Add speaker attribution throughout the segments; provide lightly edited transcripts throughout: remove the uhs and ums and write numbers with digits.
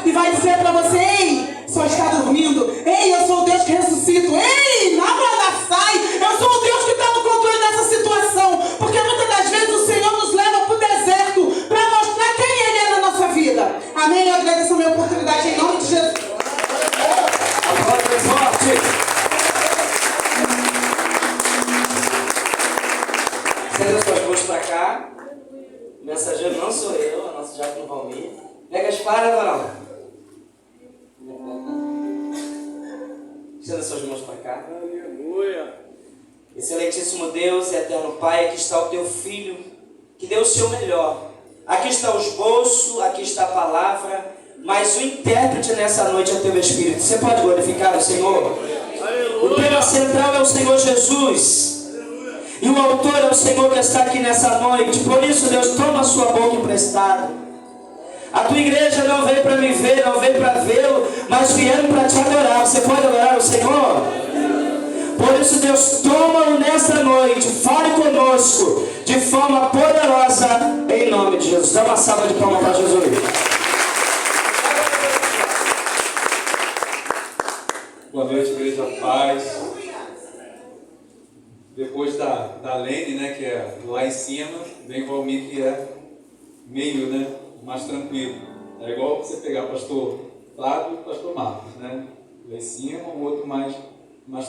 Speaker 1: e vai dizer para você: ei, só está dormindo. Ei, eu sou o Deus que ressuscito. Ei, nada sai. Eu sou o Deus que está no controle dessa situação. Porque muitas das vezes o Senhor nos leva para o deserto para mostrar quem Ele é na nossa vida. Amém? Eu agradeço a minha oportunidade em nome de Jesus.
Speaker 2: Estenda suas mãos para cá. O mensageiro não sou eu, é nosso diácono Valmir. Pega a espada, varão. Estenda suas mãos para cá.
Speaker 3: Aleluia.
Speaker 2: Excelentíssimo Deus e eterno Pai, aqui está o teu filho, que deu o seu melhor. Aqui está o esboço, aqui está a palavra, mas o intérprete nessa noite é o teu Espírito. Você pode glorificar o Senhor?
Speaker 3: Aleluia.
Speaker 2: O tema central é o Senhor Jesus. E o autor é o Senhor que está aqui nessa noite. Por isso, Deus, toma a sua boca emprestada. A tua igreja não veio para me ver, não veio para vê-lo, mas vieram para te adorar. Você pode adorar o Senhor? Por isso, Deus, toma-o nesta noite. Fale conosco de forma poderosa, em nome de Jesus. Dá uma salva de palmas para Jesus.
Speaker 4: Boa noite, igreja Paz. Depois da Lene, né, que é lá em cima, vem o Valmir, que é meio, né, mais tranquilo. É igual você pegar pastor Flávio e pastor Marcos, né? Lá em cima, o outro mais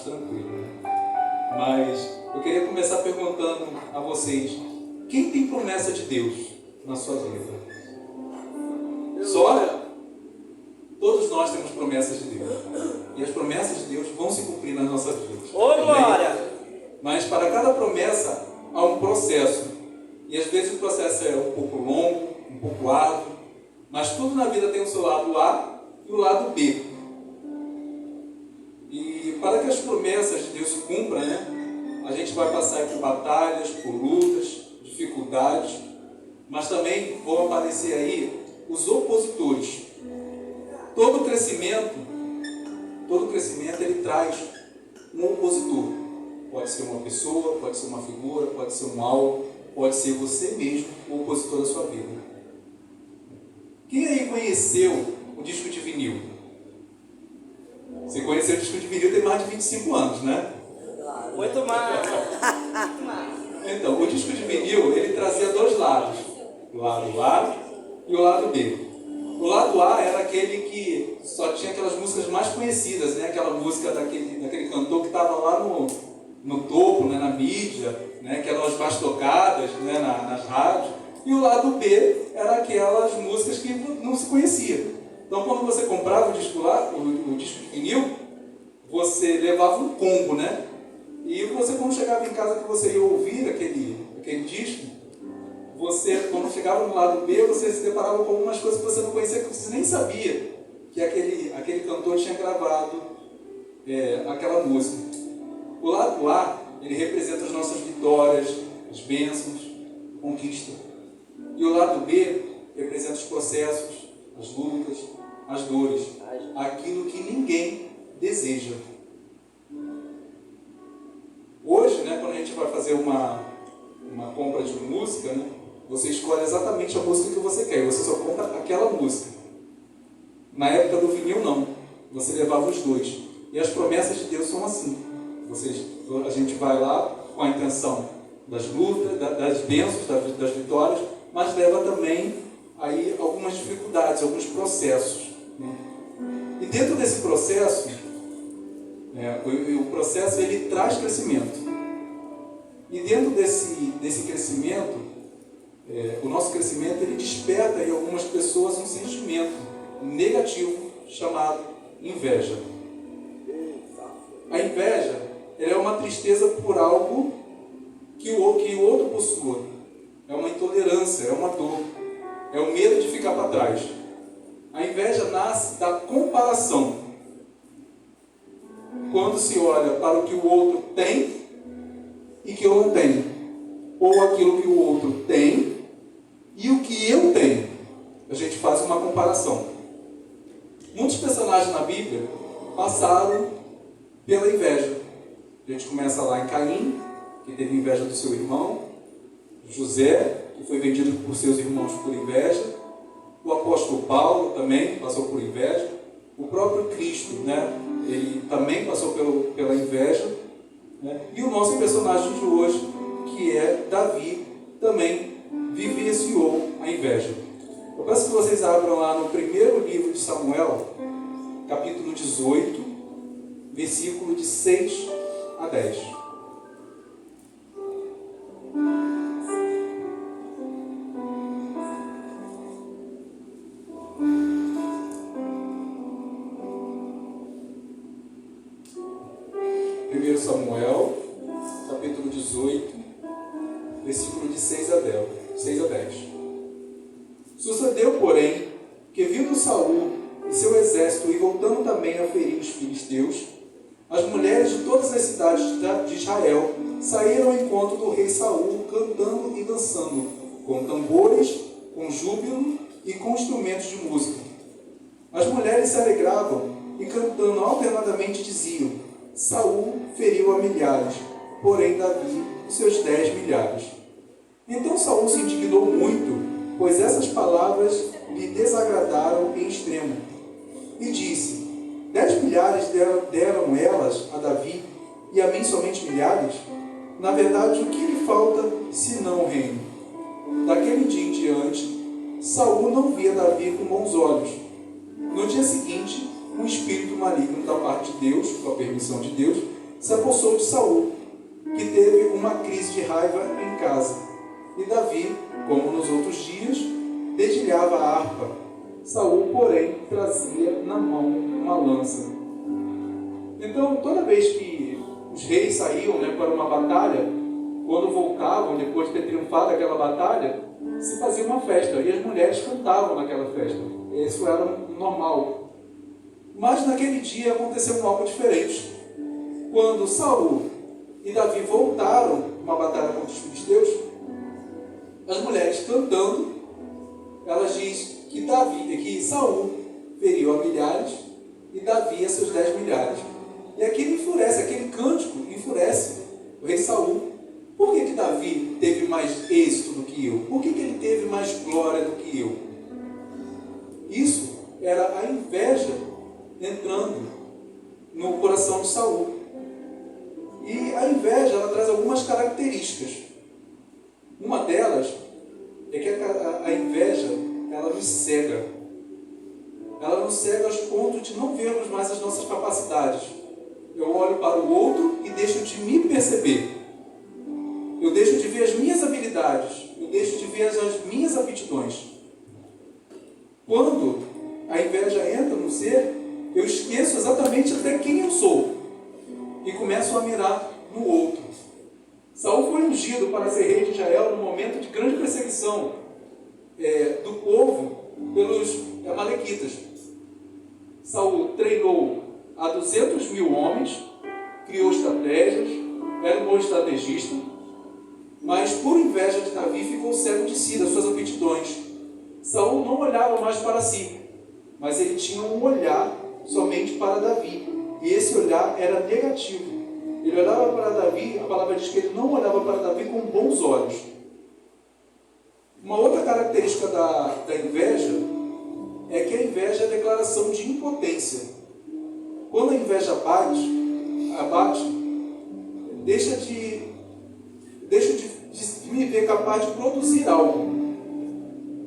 Speaker 4: tranquilo. Né? Mas eu queria começar perguntando a vocês: quem tem promessa de Deus na sua vida? Só? Todos nós temos promessas de Deus. E as promessas de Deus vão se cumprir nas nossas vidas.
Speaker 2: Ô, glória!
Speaker 4: Mas para cada promessa há um processo. E às vezes o processo é um pouco longo, um pouco árduo. Mas tudo na vida tem o seu lado A e o lado B. E para que as promessas de Deus se cumpram, né, a gente vai passar por batalhas, por lutas, dificuldades. Mas também vão aparecer aí os opositores. Todo crescimento ele traz um opositor. Pode ser uma pessoa, pode ser uma figura, pode ser um algo, pode ser você mesmo, o opositor da sua vida. Quem aí conheceu o disco de vinil? Você conheceu o disco de vinil tem mais de 25 anos, né?
Speaker 2: Muito mais.
Speaker 4: Então, o disco de vinil, ele trazia dois lados. O lado A e o lado B. O lado A era aquele que só tinha aquelas músicas mais conhecidas, né? Aquela música daquele cantor que estava lá no topo, né? Na mídia, né? Que eram as mais tocadas, né? Nas rádios. E o lado B era aquelas músicas que não se conheciam. Então, quando você comprava o disco lá, o disco de vinil, você levava um combo, né? E você, quando chegava em casa, que você ia ouvir aquele disco, você, quando chegava no lado B, você se deparava com algumas coisas que você não conhecia, que você nem sabia que aquele cantor tinha gravado aquela música. O lado A, ele representa as nossas vitórias, as bênçãos, conquistas. E o lado B representa os processos, as lutas, as dores, aquilo que ninguém deseja. Hoje, né, quando a gente vai fazer uma compra de música, né, você escolhe exatamente a música que você quer, você só compra aquela música. Na época do vinil, não. Você levava os dois. E as promessas de Deus são assim. A gente vai lá com a intenção das lutas, das bênçãos, das vitórias, mas leva também aí algumas dificuldades, alguns processos. Né? E dentro desse processo, o processo ele traz crescimento. E dentro desse crescimento, o nosso crescimento ele desperta em algumas pessoas um sentimento negativo chamado inveja. A inveja ela é uma tristeza por algo que o outro possua. É uma intolerância, é uma dor, é o medo de ficar para trás. A inveja nasce da comparação. Quando se olha para o que o outro tem e que eu não tenho, ou aquilo que o outro tem e o que eu tenho, a gente faz uma comparação. Muitos personagens na Bíblia passaram pela inveja. A gente começa lá em Caim, que teve inveja do seu irmão, José, que foi vendido por seus irmãos por inveja, O apóstolo Paulo também passou por inveja. O próprio Cristo, né? Ele também passou pela inveja. Né? E o nosso personagem de hoje, que é Davi, também vivenciou a inveja. Eu peço que vocês abram lá no primeiro livro de Samuel, capítulo 18, versículo de 6 a 10. Primeiro Samuel, capítulo 18, versículo de 6 a 10. Sucedeu, porém, que vindo Saul e seu exército, e voltando também a ferir os filisteus, as mulheres de todas as cidades de Israel saíram ao encontro do rei Saul, cantando e dançando, com tambores, com júbilo e com instrumentos de música. As mulheres se alegravam e, cantando alternadamente, diziam: Saul feriu a milhares, porém Davi os seus 10 milhares. Então Saul se indignou muito, pois essas palavras lhe desagradaram em extremo. E disse: 10 milhares deram elas a Davi, e a mim somente milhares? Na verdade, o que lhe falta, senão o reino? Daquele dia em diante, Saul não via Davi com bons olhos. No dia seguinte, um espírito maligno da parte de Deus, com a permissão de Deus, se apossou de Saul, que teve uma crise de raiva em casa. E Davi, como nos outros dias, dedilhava a harpa. Saul, porém, trazia na mão uma lança. Então, toda vez que os reis saíam, né, para uma batalha, quando voltavam, depois de ter triunfado aquela batalha, se fazia uma festa, e as mulheres cantavam naquela festa. Isso era normal. Mas naquele dia aconteceu algo diferente. Quando Saul e Davi voltaram uma batalha contra os filisteus, as mulheres cantando, elas dizem que Saul feriu a milhares e Davi a seus 10 milhares. E aquilo enfurece, aquele cântico enfurece o rei Saul. Por que Davi teve mais êxito do que eu? Por que ele teve mais glória do que eu? Isso era a inveja entrando no coração de Saul. E a inveja, ela traz algumas características. Uma delas é que a inveja, ela nos cega. Ela nos cega aos pontos de não vermos mais as nossas capacidades. Eu olho para o outro e deixo de me perceber. Eu deixo de ver as minhas habilidades. Eu deixo de ver as minhas aptidões. Quando a inveja entra no ser, eu esqueço exatamente até quem eu sou e começo a mirar no outro. Saul foi ungido para ser rei de Israel no momento de grande perseguição do povo pelos amalequitas. Saul treinou a 200.000 homens, criou estratégias, era um bom estrategista, mas por inveja de Davi ficou cego de si, das suas aptidões. Saul não olhava mais para si, mas ele tinha um olhar somente para Davi, e esse olhar era negativo. Ele olhava para Davi, a palavra diz que ele não olhava para Davi com bons olhos. Uma outra característica da inveja é que a inveja é a declaração de impotência. Quando a inveja abate, deixa de me ver capaz de produzir algo.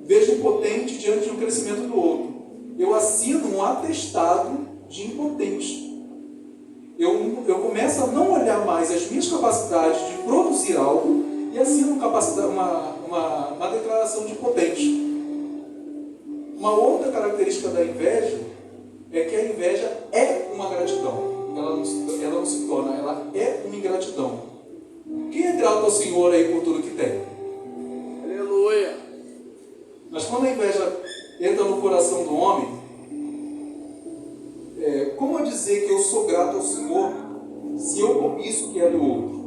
Speaker 4: Vejo impotente diante do crescimento do outro. Eu assino um atestado de impotente. Eu começo a não olhar mais as minhas capacidades de produzir algo e assino uma declaração de impotente. Uma outra característica da inveja é que a inveja é uma gratidão. Ela não se torna, ela é uma ingratidão. Quem é grato ao Senhor aí por tudo que tem?
Speaker 3: Aleluia.
Speaker 4: Mas quando a inveja entra no coração do homem, como dizer que eu sou grato ao Senhor se eu cobiço o que é do outro?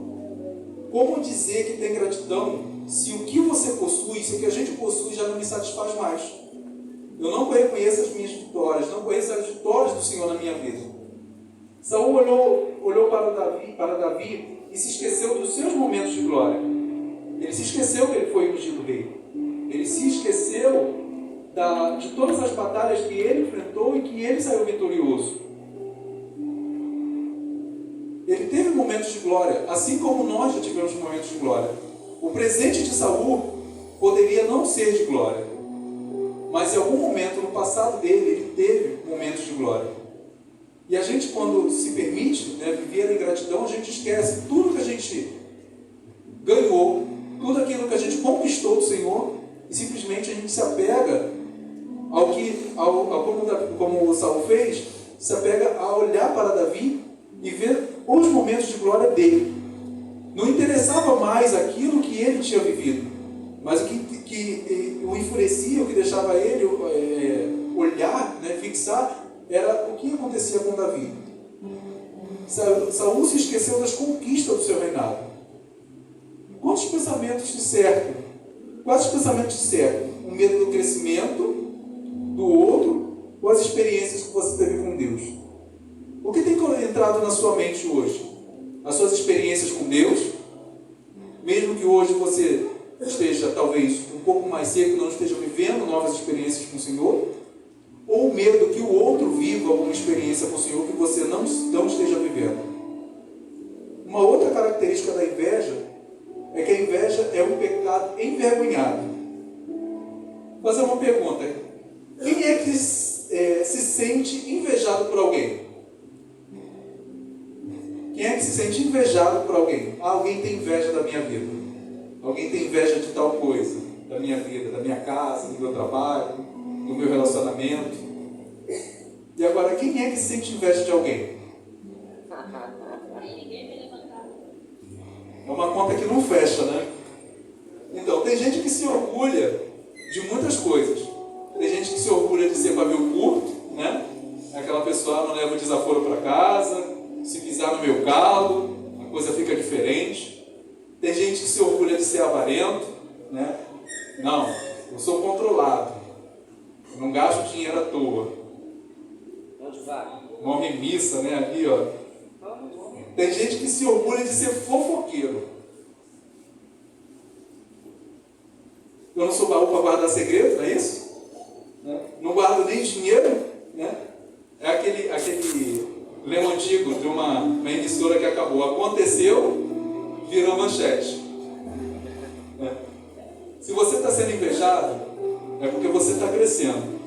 Speaker 4: Como dizer que tem gratidão se o que você possui, se o que a gente possui já não me satisfaz mais? Eu não reconheço as minhas vitórias, não conheço as vitórias do Senhor na minha vida. Saul olhou para Davi e se esqueceu dos seus momentos de glória. Ele se esqueceu que ele foi ungido rei. Ele se esqueceu de todas as batalhas que ele enfrentou e que ele saiu vitorioso. Ele teve momentos de glória, assim como nós já tivemos momentos de glória. O presente de Saul poderia não ser de glória, mas em algum momento no passado dele, ele teve momentos de glória. E a gente, quando se permite, né, viver em gratidão, a gente esquece tudo que a gente ganhou, tudo aquilo que a gente conquistou do Senhor, e simplesmente a gente se apega como o Saul fez, se apega a olhar para Davi e ver os momentos de glória dele. Não interessava mais aquilo que ele tinha vivido, mas o que o enfurecia, o que deixava ele olhar, né, fixar, era o que acontecia com Davi. Saul se esqueceu das conquistas do seu reinado. Quantos pensamentos te cercam? Quais os pensamentos te cercam? O medo do crescimento do outro ou as experiências que você teve com Deus? O que tem entrado na sua mente hoje? As suas experiências com Deus? Mesmo que hoje você esteja talvez um pouco mais seco, não esteja vivendo novas experiências com o Senhor? Ou o medo que o outro viva alguma experiência com o Senhor que você não esteja vivendo? Uma outra característica da inveja é que a inveja é um pecado envergonhado. Vou fazer uma pergunta. Quem é que se sente invejado por alguém? Quem é que se sente invejado por alguém? Ah, alguém tem inveja da minha vida. Alguém tem inveja de tal coisa. Da minha vida, da minha casa, do meu trabalho, do meu relacionamento. E agora, quem é que sente inveja de alguém? É uma conta que não fecha, né? Então, tem gente que se orgulha de muitas coisas. Tem gente que se orgulha de ser pavio curto, né? Aquela pessoa não leva o desaforo para casa, se pisar no meu calo, a coisa fica diferente. Tem gente que se orgulha de ser avarento, né? Não, eu sou controlado. Eu não gasto dinheiro à toa. Morre em missa, né? Ali, ó. Tem gente que se orgulha de ser fofoqueiro. Eu não sou baú para guardar segredo, não é isso? Não guardo nem dinheiro, né? É aquele lema antigo de uma emissora que acabou. Aconteceu, virou manchete. Se você está sendo invejado, é porque você está crescendo.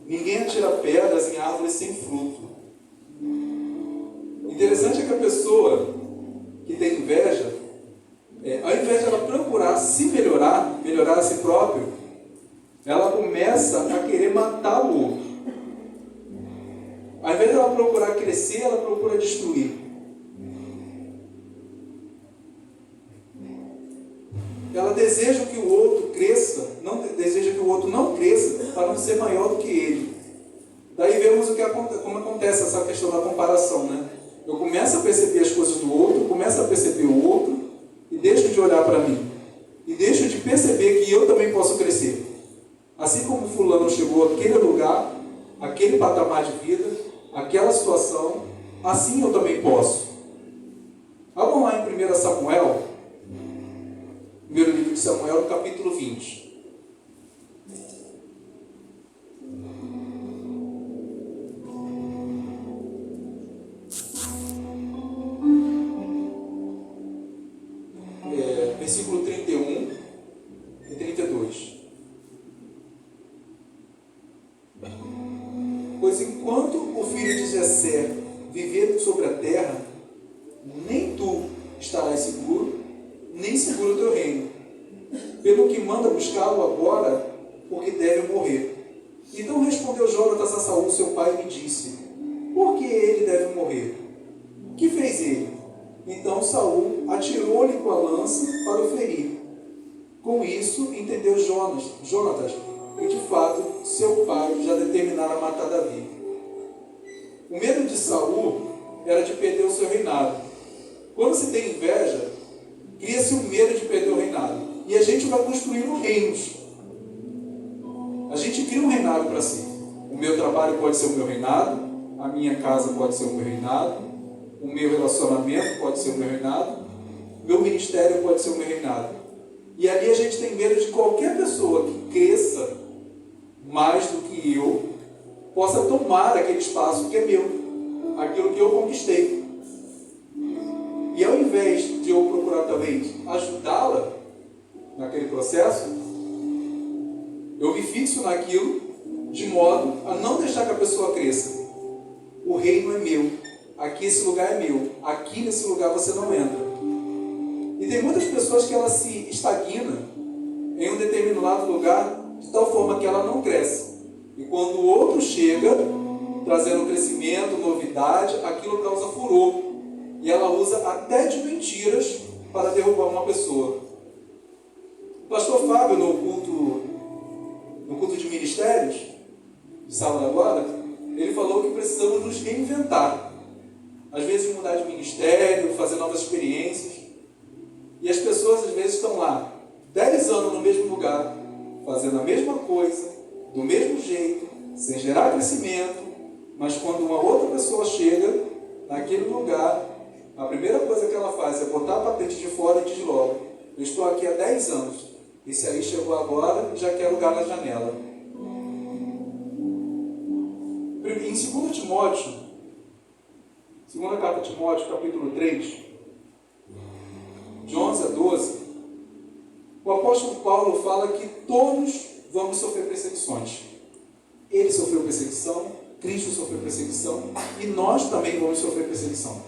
Speaker 4: Ninguém atira pedras em árvores sem fruto. Interessante é que a pessoa que tem inveja, ao invés de ela procurar se melhorar a si próprio, ela começa a querer matar o outro. Ao invés de ela procurar crescer, ela procura destruir. Ela deseja que o outro cresça, deseja que o outro não cresça para não ser maior do que ele. Daí vemos como acontece essa questão da comparação, né? Eu começo a perceber as coisas do outro, começo a perceber o outro e deixo de olhar para mim. E deixo de perceber que eu também posso crescer. Assim como fulano chegou àquele lugar, aquele patamar de vida, aquela situação, assim eu também posso. Vamos lá em 1 Samuel, primeiro livro de Samuel, no capítulo 20. Versículo 31 e 32. Pois enquanto o filho de Jessé viver sobre a terra, nem tu estarás seguro, nem seguro o teu reino. Pelo que manda buscá-lo agora, porque deve morrer. Então respondeu Jonatas a Saul, seu pai, e disse: por que ele deve morrer? Que fez ele? Então Saul atirou-lhe com a lança para o ferir. Com isso, entendeu Jonatas que de fato seu pai já determinara matar Davi. O medo de Saul era de perder o seu reinado. Quando se tem inveja, cria-se o medo de perder o reinado. E a gente vai construindo reinos. A gente cria um reinado para si. O meu trabalho pode ser o meu reinado, a minha casa pode ser o meu reinado, o meu relacionamento pode ser o meu reinado, o meu ministério pode ser o meu reinado. E ali a gente tem medo de qualquer pessoa que cresça mais do que eu possa tomar aquele espaço que é meu, aquilo que eu conquistei. E ao invés de eu procurar também ajudá-la naquele processo, eu me fixo naquilo de modo a não deixar que a pessoa cresça. O reino é meu, aqui esse lugar é meu, aqui nesse lugar você não entra. E tem muitas pessoas que ela se estagna em um determinado lugar de tal forma que ela não cresce. E quando o outro chega, trazendo crescimento, novidade, aquilo causa furor. E ela usa até de mentiras para derrubar uma pessoa. O pastor Fábio, no culto de ministérios, de sábado agora, ele falou que precisamos nos reinventar. Às vezes mudar de ministério, fazer novas experiências. E as pessoas às vezes estão lá, 10 anos no mesmo lugar, fazendo a mesma coisa, do mesmo jeito, sem gerar crescimento, mas quando uma outra pessoa chega naquele lugar, a primeira coisa que ela faz é botar a patente de fora e diz logo: eu estou aqui há 10 anos, esse aí chegou agora e já quer lugar na janela. Em 2 Timóteo, segunda carta de Timóteo, capítulo 3, de 11 a 12, o apóstolo Paulo fala que todos vamos sofrer perseguições. Ele sofreu perseguição, Cristo sofreu perseguição e nós também vamos sofrer perseguição.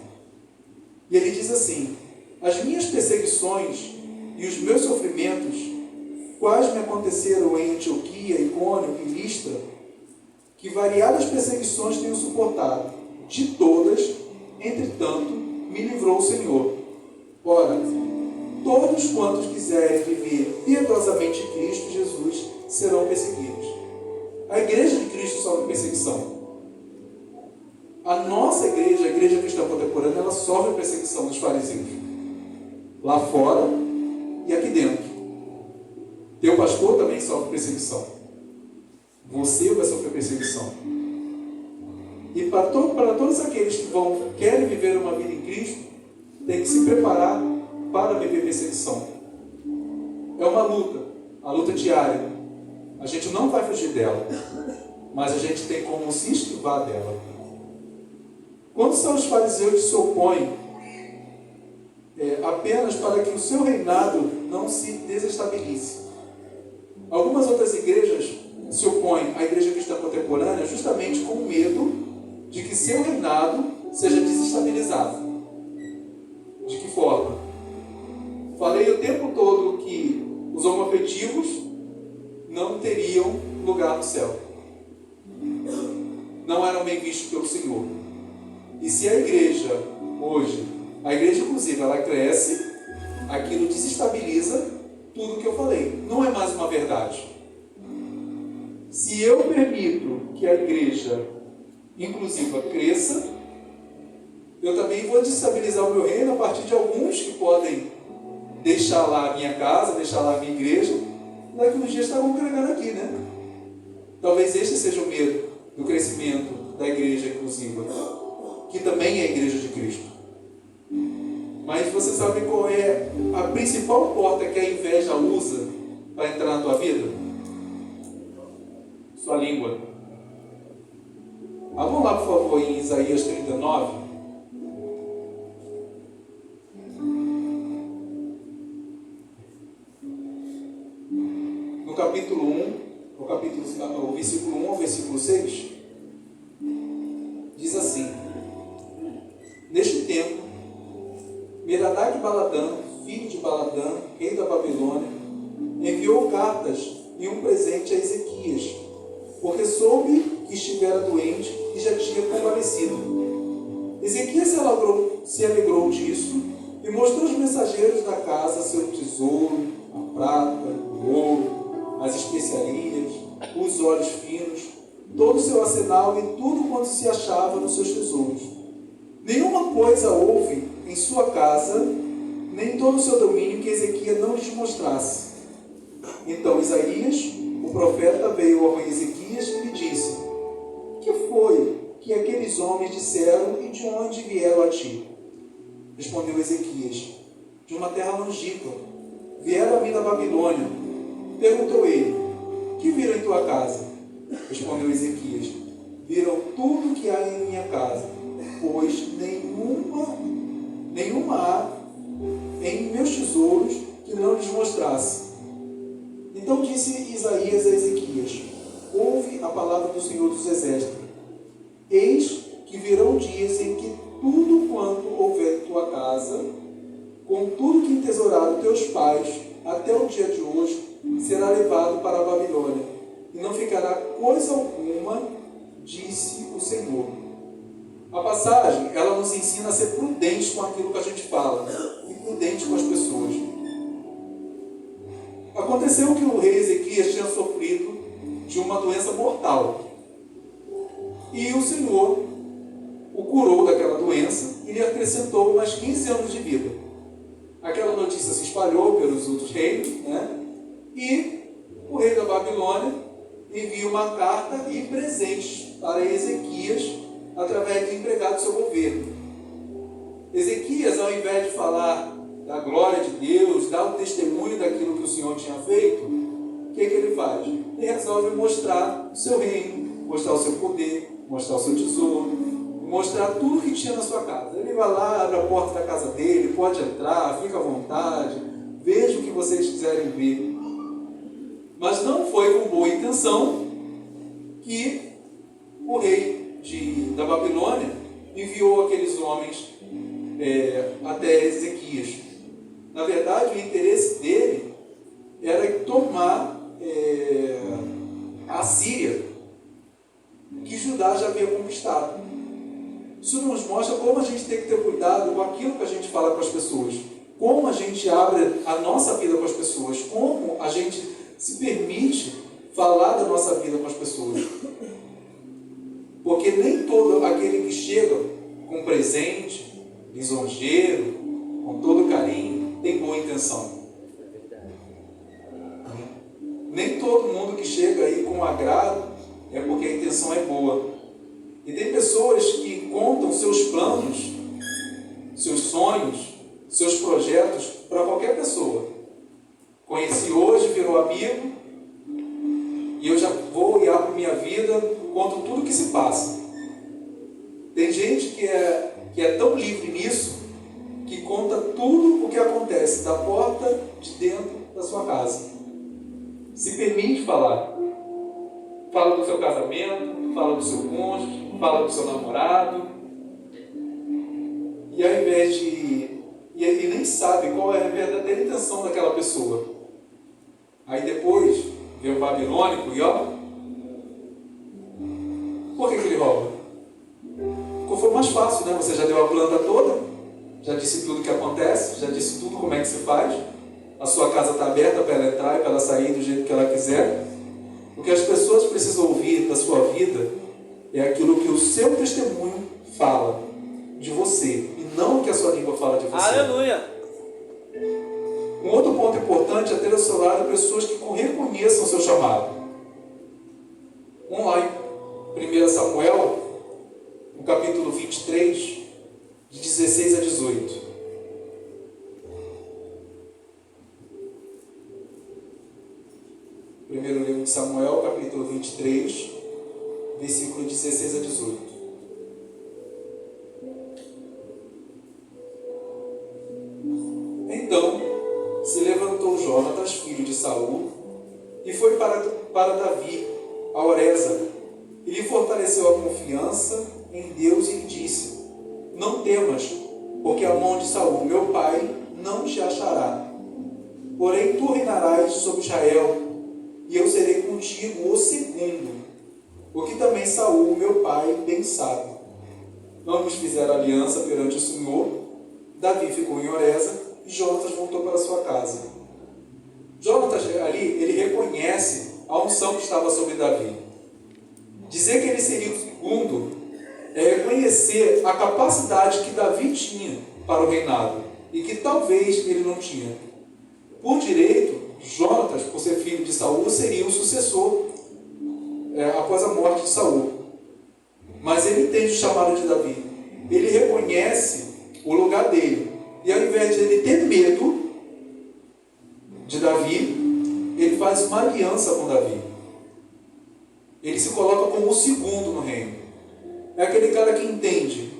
Speaker 4: E ele diz assim: as minhas perseguições e os meus sofrimentos, quais me aconteceram em Antioquia, Icônio e Listra, que variadas perseguições tenho suportado, de todas, entretanto, me livrou o Senhor. Ora, todos quantos quiserem viver piedosamente em Cristo Jesus serão perseguidos. A igreja de Cristo sofre perseguição. A nossa igreja, a igreja cristã contemporânea, ela sofre perseguição dos fariseus. Lá fora e aqui dentro. Teu pastor também sofre perseguição. Você vai sofrer perseguição. E para todos aqueles que querem viver uma vida em Cristo, tem que se preparar para viver perseguição. É uma luta, a luta diária. A gente não vai fugir dela, mas a gente tem como se esquivar dela. Quando são os fariseus que se opõem apenas para que o seu reinado não se desestabilize. Algumas outras igrejas se opõem à igreja cristã contemporânea justamente com medo de que seu reinado seja desestabilizado. De que forma? Falei o tempo todo que os homoafetivos não teriam lugar no céu. Não eram bem vistos pelo Senhor. E se a igreja, hoje, a igreja inclusive, ela cresce, aquilo desestabiliza tudo o que eu falei. Não é mais uma verdade. Se eu permito que a igreja inclusiva cresça, eu também vou desestabilizar o meu reino a partir de alguns que podem deixar lá a minha casa, deixar lá a minha igreja, e daqui uns dias estar congregando aqui, né? Talvez este seja o medo do crescimento da igreja inclusiva, que também é a igreja de Cristo. Mas você sabe qual é a principal porta que a inveja usa para entrar na tua vida? Sua língua. Vamos lá, por favor, em Isaías 39. No capítulo 1, o versículo 1 ao versículo 6, diz assim: neste tempo, Merodach-Baladã, filho de Baladã, rei da Babilônia, enviou cartas e um presente a Ezequias, porque soube que estivera doente e já tinha convalescido. Ezequias se alegrou disso e mostrou aos mensageiros da casa seu tesouro, a prata, o ouro, as especiarias, os óleos finos, todo o seu arsenal e tudo quanto se achava nos seus tesouros. Nenhuma coisa houve em sua casa, nem todo o seu domínio que Ezequias não lhes mostrasse. Então Isaías, o profeta, veio ao rei Ezequias e lhe disse: que foi que aqueles homens disseram e de onde vieram a ti? Respondeu Ezequias: de uma terra longínqua, vieram a mim da Babilônia. Perguntou ele: que viram em tua casa? Respondeu Ezequias: viram tudo que há em minha casa, pois nenhuma há em meus tesouros que não lhes mostrasse. Então disse Isaías a Ezequias: ouve a palavra do Senhor dos Exércitos. Eis que virão dias em que tudo quanto houver em tua casa, com tudo que entesouraram teus pais, até o dia de hoje, será levado para a Babilônia, e não ficará coisa alguma, disse o Senhor. A passagem, ela nos ensina a ser prudentes com aquilo que a gente fala, e prudentes com as pessoas. Aconteceu que o rei Ezequias tinha sofrido de uma doença mortal. E o Senhor o curou daquela doença e lhe acrescentou mais 15 anos de vida. Aquela notícia se espalhou pelos outros reinos, né? E o rei da Babilônia envia uma carta e presentes para Ezequias através do empregado do seu governo. Ezequias, ao invés de falar da glória de Deus, dar o testemunho daquilo que o Senhor tinha feito, o que ele faz? Ele resolve mostrar o seu reino, mostrar o seu poder, mostrar o seu tesouro, mostrar tudo que tinha na sua casa. Ele vai lá, abre a porta da casa dele, pode entrar, fica à vontade, veja o que vocês quiserem ver. Mas não foi com boa intenção que o rei da Babilônia enviou aqueles homens até Ezequias. Na verdade, o interesse dele era tomar a Síria, que Judá já havia conquistado. Isso nos mostra como a gente tem que ter cuidado com aquilo que a gente fala com as pessoas, como a gente abre a nossa vida com as pessoas, como a gente se permite falar da nossa vida com as pessoas. Porque nem todo aquele que chega com presente, lisonjeiro, com todo carinho, tem boa intenção. Nem todo mundo que chega aí com agrado é porque a intenção é boa. E tem pessoas que contam seus planos, seus sonhos, seus projetos para qualquer pessoa. Conheci hoje, virou amigo, e eu já vou e abro minha vida, conto tudo que se passa. Tem gente que é tão livre nisso, que conta tudo o que acontece da porta de dentro da sua casa. Se permite falar. Fala do seu casamento, fala do seu cônjuge, fala do seu namorado. E ao invés de... E ele nem sabe qual é a verdadeira intenção daquela pessoa. Aí depois vem o babilônico e ó... Por que ele rouba? Porque foi mais fácil, né? Você já deu a planta toda, já disse tudo o que acontece, já disse tudo como é que se faz. A sua casa está aberta para ela entrar e para ela sair do jeito que ela quiser. O que as pessoas precisam ouvir da sua vida é aquilo que o seu testemunho fala de você, e não o que a sua língua fala de você.
Speaker 2: Aleluia!
Speaker 4: Um outro ponto importante é ter ao seu lado pessoas que reconheçam o seu chamado. Vamos lá em 1 Samuel, no capítulo 23, de 16 a 18. Primeiro livro de Samuel, capítulo 23, versículo 16 a 18. Então se levantou Jonatas, filho de Saul, e foi para Davi, a Oreza, e lhe fortaleceu a confiança em Deus e lhe disse: não temas, porque a mão de Saul, meu pai, não te achará. Porém tu reinarás sobre Israel, e eu serei contigo o segundo, o que também Saul, meu pai, bem sabe. Ambos fizeram aliança perante o Senhor. Davi ficou em Oreza e Jonatas voltou para sua casa. Jonatas ali, ele reconhece a unção que estava sobre Davi. Dizer que ele seria o segundo é reconhecer a capacidade que Davi tinha para o reinado e que talvez ele não tinha. Por direito, Jonatas, por ser filho de Saul, seria o sucessor após a morte de Saul. Mas ele entende o chamado de Davi. Ele reconhece o lugar dele. E ao invés de ele ter medo de Davi, ele faz uma aliança com Davi. ele se coloca como o segundo no reino. É aquele cara que entende,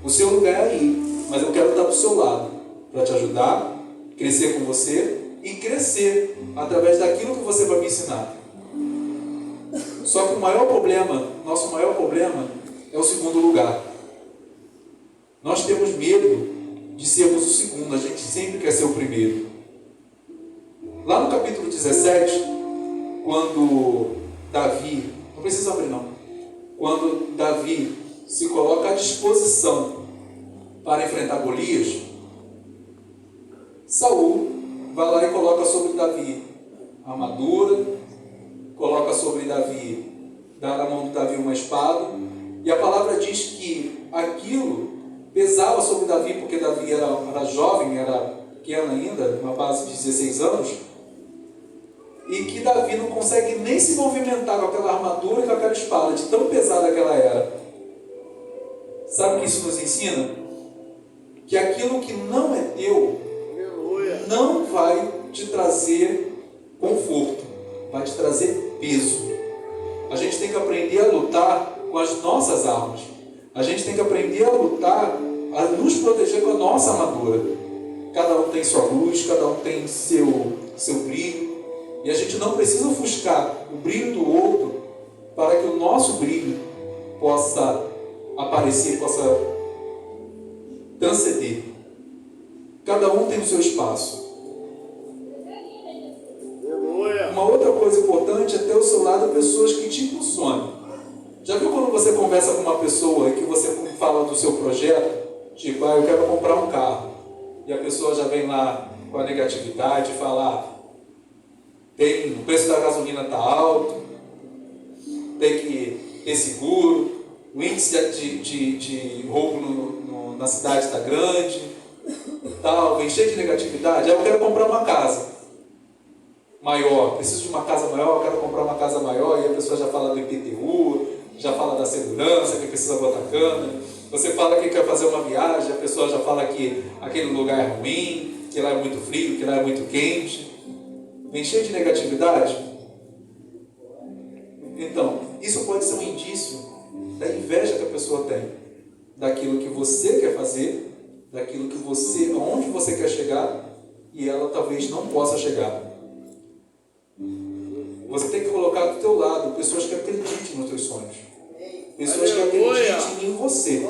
Speaker 4: o seu lugar é aí, mas eu quero estar do seu lado, para te ajudar, crescer com você e crescer através daquilo que você vai me ensinar. Só que o maior problema, nosso maior problema, é o segundo lugar. Nós temos medo de sermos o segundo, a gente sempre quer ser o primeiro. Lá no capítulo 17, quando Davi, não precisa abrir não, quando Davi se coloca à disposição para enfrentar Golias, Saul vai lá e coloca sobre Davi a armadura, coloca sobre Davi, dá na mão de Davi uma espada, e a palavra diz que aquilo pesava sobre Davi, porque Davi era jovem, era pequeno ainda, uma base de 16 anos, e que Davi não consegue nem se movimentar com aquela armadura e com aquela espada, de tão pesada que ela era. Sabe o que isso nos ensina? Que aquilo que não é teu não vai te trazer conforto, vai te trazer peso. A gente tem que aprender a lutar com as nossas armas. A gente tem que aprender a lutar, a nos proteger com a nossa armadura. Cada um tem sua luz, cada um tem seu brilho. E a gente não precisa ofuscar o brilho do outro para que o nosso brilho possa aparecer, possa transcender. Cada um tem o seu espaço. Uma outra coisa importante é ter ao seu lado pessoas que te impulsionam. Já viu quando você conversa com uma pessoa e que você fala do seu projeto? Tipo, eu quero comprar um carro. E a pessoa já vem lá com a negatividade e fala, o preço da gasolina está alto, tem que ter seguro, o índice de roubo na cidade está grande, tal, vem cheio de negatividade. Eu quero comprar uma casa maior, preciso de uma casa maior, eu quero comprar uma casa maior, e a pessoa já fala do IPTU, já fala da segurança, que precisa botar câmera. Você fala que quer fazer uma viagem, a pessoa já fala que aquele lugar é ruim, que lá é muito frio, que lá é muito quente. Vem cheio de negatividade. Então, isso pode ser um indício da inveja que a pessoa tem, daquilo que você quer fazer, daquilo que aonde você quer chegar, e ela talvez não possa chegar. Você tem que colocar do teu lado pessoas que acreditem nos teus sonhos, pessoas que acreditem em você.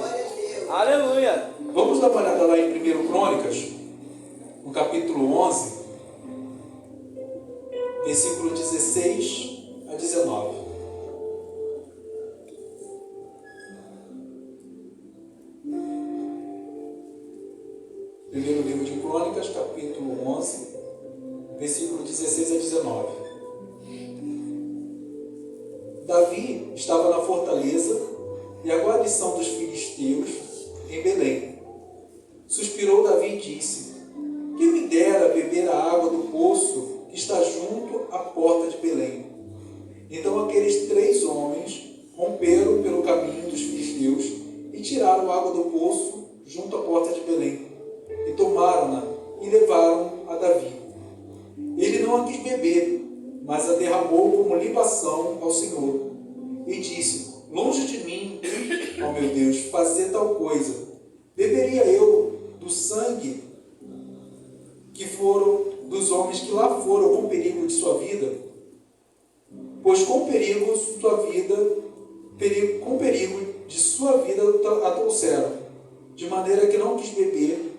Speaker 3: Aleluia!
Speaker 4: Vamos dar uma olhada lá em 1 Crônicas, no capítulo 11, versículo 16 a 19. Primeiro livro de Crônicas, capítulo 11, versículo 16 a 19. Davi estava na fortaleza e a guarnição dos filisteus em Belém. Suspirou Davi e disse: quem me dera beber a água do poço que está junto à porta de Belém. Então aqueles 3 homens romperam pelo caminho dos filisteus e tiraram a água do poço junto à porta de Belém, e tomaram-na e levaram a Davi. Ele não a quis beber, mas a derramou como libação ao Senhor, e disse: longe de mim, ó meu Deus, fazer tal coisa. Beberia eu do sangue que foram dos homens que lá foram com perigo de sua vida? Pois com perigo de sua vida a trouxeram, de maneira que não quis beber.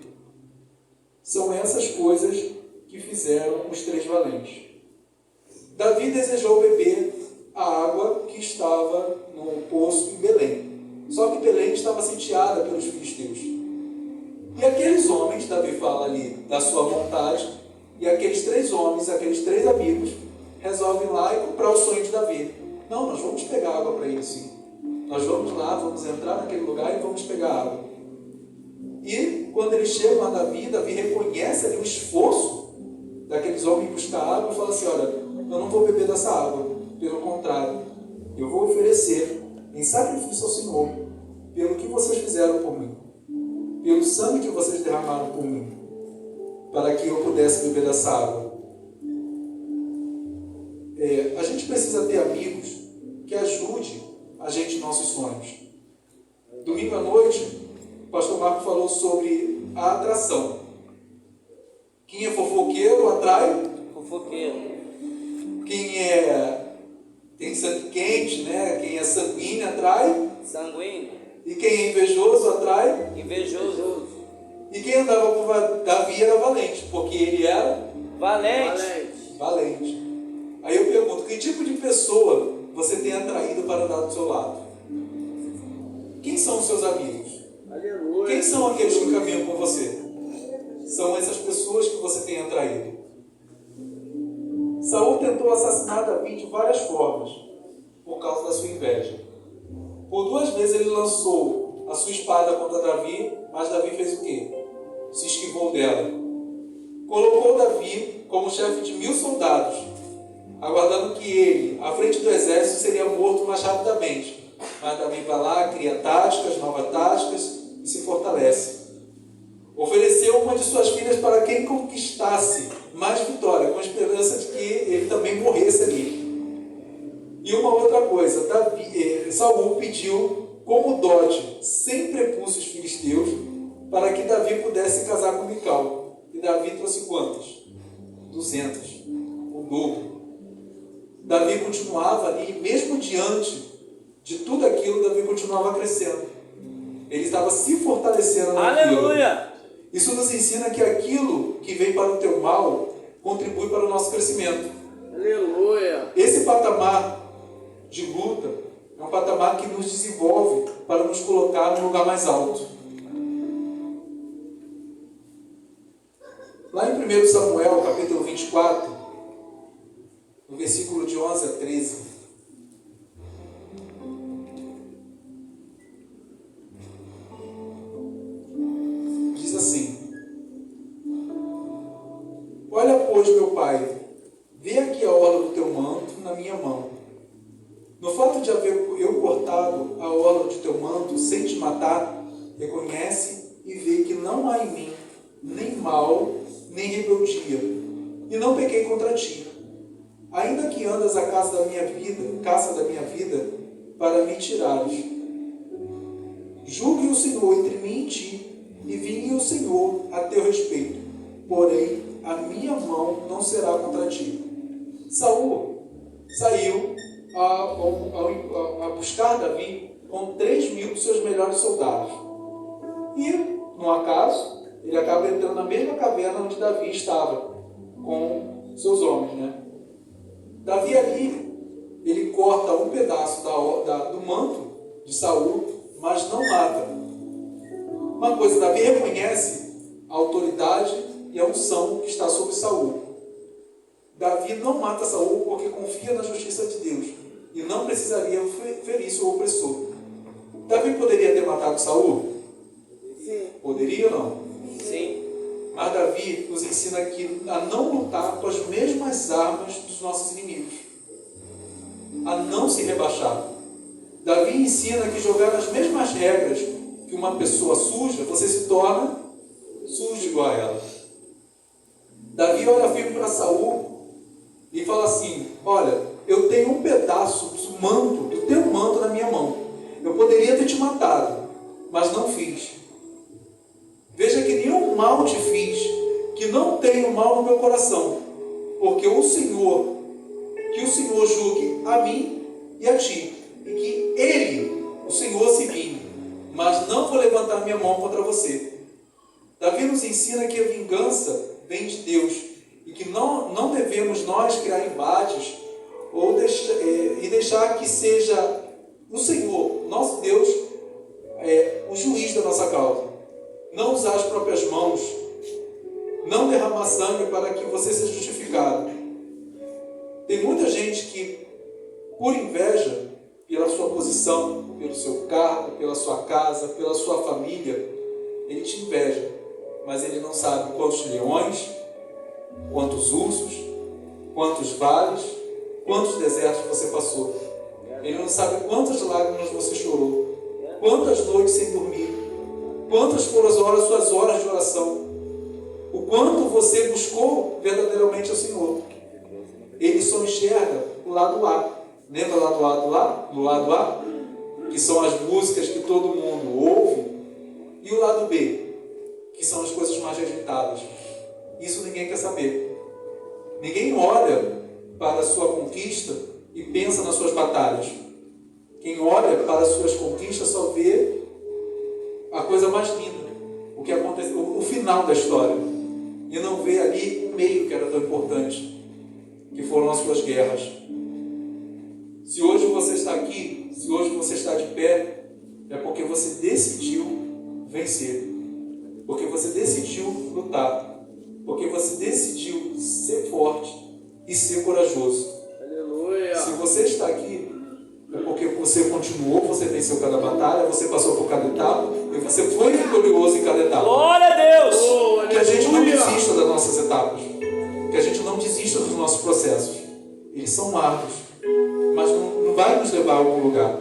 Speaker 4: São essas coisas que fizeram os 3 valentes. Davi desejou beber a água que estava no poço em Belém. Só que Belém estava sitiada pelos filisteus. E aqueles homens, Davi fala ali da sua vontade, e aqueles 3 homens, aqueles 3 amigos, resolvem lá e comprar o sonho de Davi. Não, nós vamos pegar água para ele sim. Nós vamos lá, vamos entrar naquele lugar e vamos pegar água. E quando eles chegam a Davi reconhece ali o esforço daqueles homens em buscar água e fala assim: olha, eu não vou beber dessa água, pelo contrário, eu vou oferecer em sacrifício ao Senhor pelo que vocês fizeram por mim, pelo sangue que vocês derramaram por mim, para que eu pudesse beber dessa água. A gente precisa ter amigos que que ajude a gente em nossos sonhos. Domingo à noite, o pastor Marco falou sobre a atração. Quem é fofoqueiro atrai
Speaker 3: Fofoqueiro.
Speaker 4: Quem tem sangue quente, né? Quem é sanguíneo atrai.
Speaker 3: Sanguíneo.
Speaker 4: E quem é invejoso atrai.
Speaker 3: Invejoso.
Speaker 4: E quem andava com Davi era valente, porque ele era valente. Aí eu pergunto, que tipo de pessoa você tem atraído para andar do seu lado? Quem são os seus amigos?
Speaker 3: Aleluia.
Speaker 4: Quem são aqueles que caminham com você? São essas pessoas que você tem atraído. Saul tentou assassinar Davi de várias formas, por causa da sua inveja. Por 2 vezes ele lançou a sua espada contra Davi, mas Davi fez o quê? Se esquivou dela. Colocou Davi como chefe de 1000 soldados, aguardando que ele, à frente do exército, seria morto mais rapidamente. Mas Davi vai lá, cria táticas, novas táticas e se fortalece. Ofereceu uma de suas filhas para quem conquistasse mais vitória, com a esperança de que ele também morresse ali. E uma outra coisa, Saul pediu como dote 100 prepúcios filisteus para que Davi pudesse casar com Mical. E Davi trouxe quantos? 200, o dobro. Davi continuava ali, mesmo diante de tudo aquilo, Davi continuava crescendo. Ele estava se fortalecendo naquilo.
Speaker 3: Aleluia.
Speaker 4: Isso nos ensina que aquilo que vem para o teu mal contribui para o nosso crescimento.
Speaker 3: Aleluia.
Speaker 4: Esse patamar de luta é um patamar que nos desenvolve para nos colocar no lugar mais alto. Lá em 1 Samuel, capítulo 24, no versículo de 11 a 13, diz assim: Olha, pois, meu pai, vê aqui a orla do teu manto na minha mão. No fato de haver eu cortado a orla de teu manto sem te matar, reconhece e vê que não há em mim nem mal, nem rebeldia, e não pequei contra ti. Ainda que andas a caça da minha vida, para me tirares. Julgue o Senhor entre mim e ti, e vingue o Senhor a teu respeito. Porém, a minha mão não será contra ti. Saul saiu a buscar Davi com 3.000 dos seus melhores soldados. E, no acaso, ele acaba entrando na mesma caverna onde Davi estava, com seus homens, né? Davi ali, ele corta um pedaço do manto de Saul, mas não mata. Uma coisa, Davi reconhece a autoridade e a unção que está sobre Saul. Davi não mata Saul porque confia na justiça de Deus e não precisaria ferir seu opressor. Davi poderia ter matado Saul?
Speaker 3: Sim.
Speaker 4: Poderia ou não?
Speaker 3: Sim.
Speaker 4: Mas Davi nos ensina aqui a não lutar com as mesmas armas dos nossos inimigos, a não se rebaixar. Davi ensina que jogar as mesmas regras que uma pessoa suja, você se torna sujo igual a ela. Davi olha firme para Saul e fala assim: olha, eu tenho um pedaço do teu manto na minha mão. Eu poderia ter te matado, mas não fiz. Veja que nenhum mal te fiz, que não tenho mal no meu coração, porque que o Senhor julgue a mim e a ti, e que Ele, o Senhor, se vingue, mas não vou levantar minha mão contra você. Davi nos ensina que a vingança vem de Deus, e que não devemos nós criar embates, e deixar que seja o Senhor, nosso Deus, o juiz da nossa causa. Não usar as próprias mãos, não derramar sangue para que você seja justificado. Tem muita gente que, por inveja, pela sua posição, pelo seu cargo, pela sua casa, pela sua família, ele te inveja, mas ele não sabe quantos leões, quantos ursos, quantos vales, quantos desertos você passou. Ele não sabe quantas lágrimas você chorou, quantas noites sem dormir, quantas foram suas horas de oração, o quanto você buscou verdadeiramente ao Senhor. Ele só enxerga o lado A, Lembra lá do lado A? Que são as músicas que todo mundo ouve. E o lado B, que são as coisas mais agitadas. Isso ninguém quer saber. Ninguém olha para a sua conquista e pensa nas suas batalhas. Quem olha para as suas conquistas só vê a coisa mais linda, o que aconteceu, o final da história, e não vê ali o meio que era tão importante, que foram as suas guerras. Se hoje você está aqui, se hoje você está de pé, é porque você decidiu vencer, porque você decidiu lutar, porque você decidiu ser forte e ser corajoso.
Speaker 3: Aleluia.
Speaker 4: Se você está aqui, é porque você continuou, você venceu cada batalha, você passou por cada etapa e você foi vitorioso em cada etapa.
Speaker 2: Glória a Deus!
Speaker 3: Oh,
Speaker 4: Que a gente não
Speaker 3: aleluia.
Speaker 4: desista das nossas etapas, que a gente não desista dos nossos processos. Eles são árduos, mas não vai nos levar a algum lugar.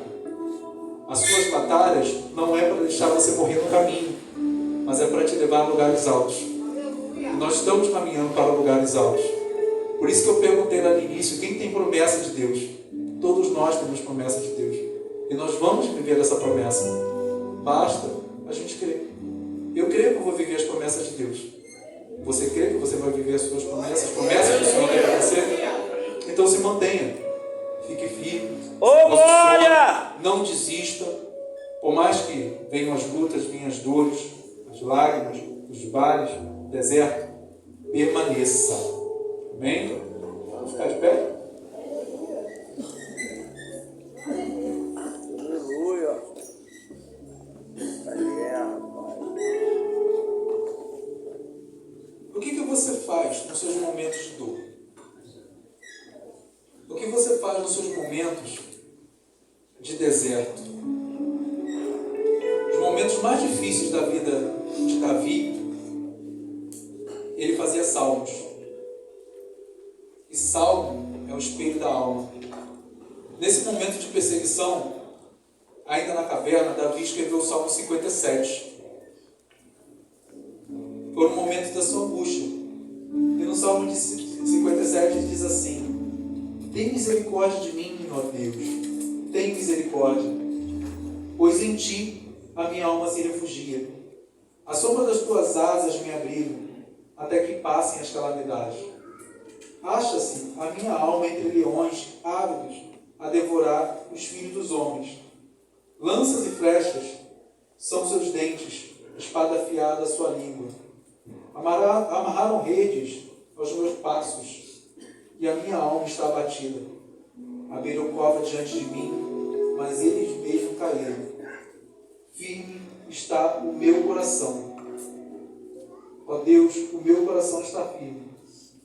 Speaker 4: As suas batalhas não é para deixar você morrer no caminho, mas é para te levar a lugares altos. E nós estamos caminhando para lugares altos. Por isso que eu perguntei lá no início, quem tem promessa de Deus? Todos nós temos promessa de Deus. E nós vamos viver essa promessa. Basta a gente crer. Eu creio que eu vou viver as promessas de Deus. Você crê que você vai viver as suas promessas? As promessas que o Senhor tem para você? Então se mantenha. Fique firme.
Speaker 2: Ô, glória!
Speaker 4: Não desista. Por mais que venham as lutas, venham as dores, as lágrimas, os vales, o deserto, permaneça. Amém? Vamos ficar de pé?
Speaker 3: Aleluia.
Speaker 4: O que você faz nos seus momentos de dor? O que você faz nos seus momentos de deserto? Os momentos mais difíceis da vida de Davi, ele fazia salmos. E salmo é o espelho da alma. Nesse momento de perseguição, ainda na caverna, Davi escreveu o Salmo 57. Foi um momento da sua angústia. E no Salmo de 57 ele diz assim: tem misericórdia de mim, ó Deus, tem misericórdia, pois em ti a minha alma se refugia. A sombra das tuas asas me abrigo, até que passem as calamidades. Acha-se a minha alma entre leões ávidos a devorar os filhos dos homens. Lanças e flechas são seus dentes, espada afiada a sua língua. Amarraram redes aos meus passos, e a minha alma está abatida. Abriram cova diante de mim, mas eles mesmos caíram. Firme está o meu coração. Ó Deus, o meu coração está firme,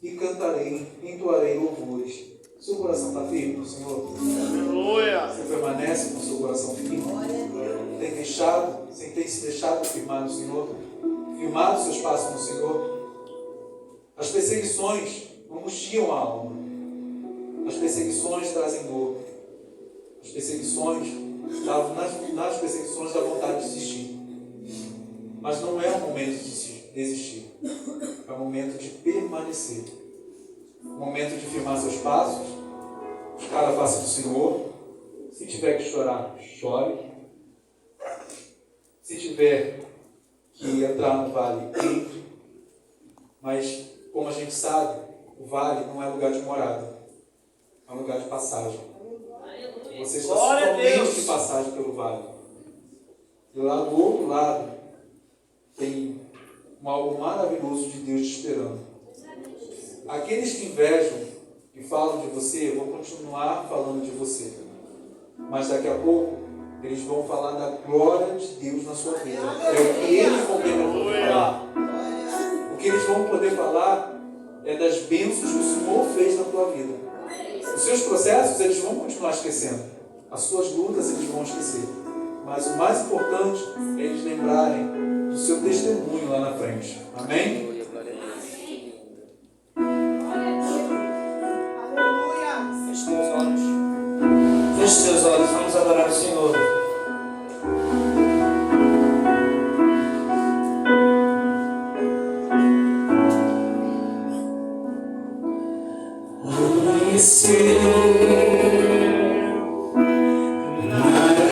Speaker 4: e cantarei, entoarei louvores. Seu coração está firme no Senhor?
Speaker 3: Aleluia.
Speaker 4: Você permanece com o seu coração firme? Tem se deixado firmar no Senhor? Firmado seus passos no Senhor? As perseguições angustiam a alma. As perseguições trazem dor. As perseguições, nas perseguições dá vontade de desistir. Mas não é o momento de desistir. É o momento de permanecer. O momento de firmar seus passos. Buscar a face do Senhor. Se tiver que chorar, chore. Se tiver que entrar no vale, entre. Mas, como a gente sabe, o vale não é lugar de morada. É um lugar de passagem. Você está somente de passagem pelo vale. E lá do outro lado tem algo maravilhoso de Deus te esperando. Aqueles que invejam e falam de você vão continuar falando de você. Mas daqui a pouco eles vão falar da glória de Deus na sua vida. É o que eles vão ter para poder falar. O que eles vão poder falar é das bênçãos que o Senhor fez na tua vida. Os seus processos eles vão continuar esquecendo. As suas lutas eles vão esquecer. Mas o mais importante é eles lembrarem do seu testemunho lá na frente. Amém?
Speaker 2: Feche teus olhos. Feche teus olhos, vamos adorar o Senhor. Amanhecer.